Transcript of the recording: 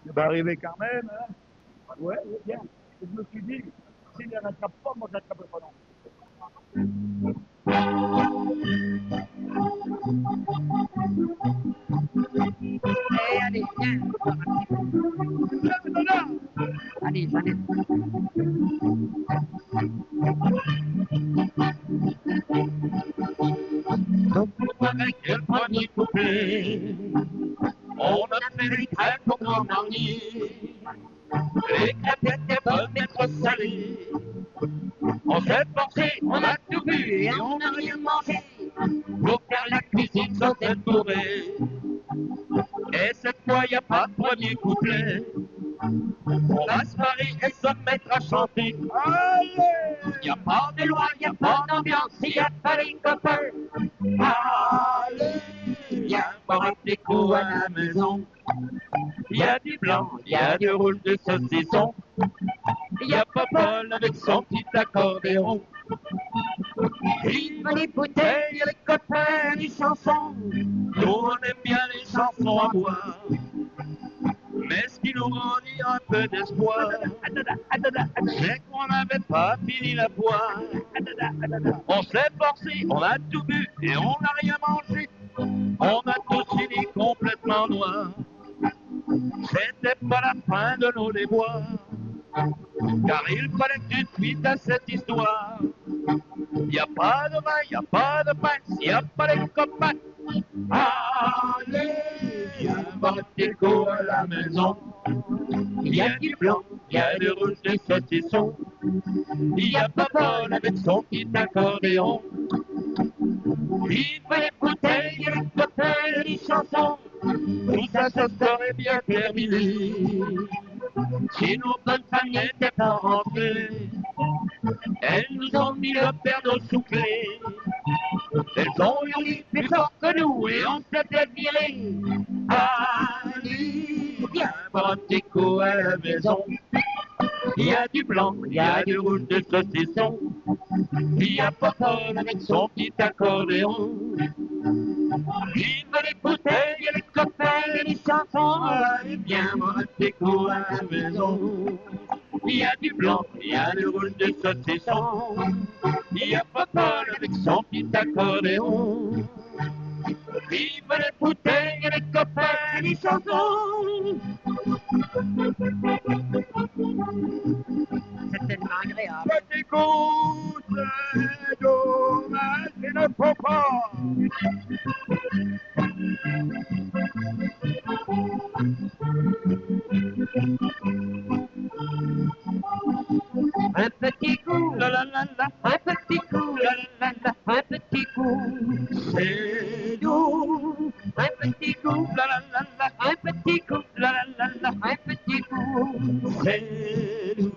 Il va arriver quand même, hein. Ouais, bien. Et je me suis dit, s'il ne rattrape pas, moi je n'attrape pas non. Eh, allez, viens, encore un petit peu. Allez, allez. Donc, avec le premier couplet, on a fait les crêpes au grand marnier. Les crêpes étaient bonnes mais trop salées. On s'est forcé, on a tout bu et on n'a rien mangé. Pour faire la cuisine sans être bourré. Et cette fois, y a pas de premier couplet. On va se marier et se mettre à chanter. Allez! Y a pas de loi, y a pas d'ambiance, y a pas les copains. Allez, viens boire un petit coup à la maison. Y a du blanc, y a du rouge, de saucisson. Y a Popol avec son petit accordéon. Il veut les bouteilles, les copains, les chansons. Nous on aime bien les chansons à boire. Mais ce qui nous rendit un peu d'espoir, c'est qu'on n'avait pas fini la boire. On s'est forcé, on a tout bu et on n'a rien mangé. On a tous fini complètement noirs. C'était pas la fin de nos déboires, car il fallait que tu suites à cette histoire. Y a pas de vin, y a pas de pain, s'il y a pas les copains. Allez, viens boire un petit coup à la maison. Il y a du blanc, il y a du rouge, des saucissons. Il y a Popol avec son petit accordéon. Il faut les bouteilles, les copains, les chansons. Tout ça, ça serait bien terminé si nos bonnes femmes n'étaient pas rentrées. Elles nous ont mis le père d'eau soufflé. Elles ont hurlé plus fort que nous et on s'est fait virer. Allez, viens boire un petit coup à la maison. Il y a du blanc, il y a du rouge, de saucisson. Il y a Popol avec son petit accordéon. Il veut les bouteilles, les copains et les chansons. Allez, viens boire un petit coup à la maison. Il y a du blanc, il y a du rouge, de saucisson. Il y a Popol avec son petit accordéon. Vive les bouteilles, les copains, les chansons. C'est tellement agréable. Petit coup, c'est dommage, il ne faut pas. Un petit coup, la la la la, un petit coup, la la la la, un petit coup, c'est doux. Un petit coup, la la la la, un petit coup, la la la la, un petit coup, c'est doux.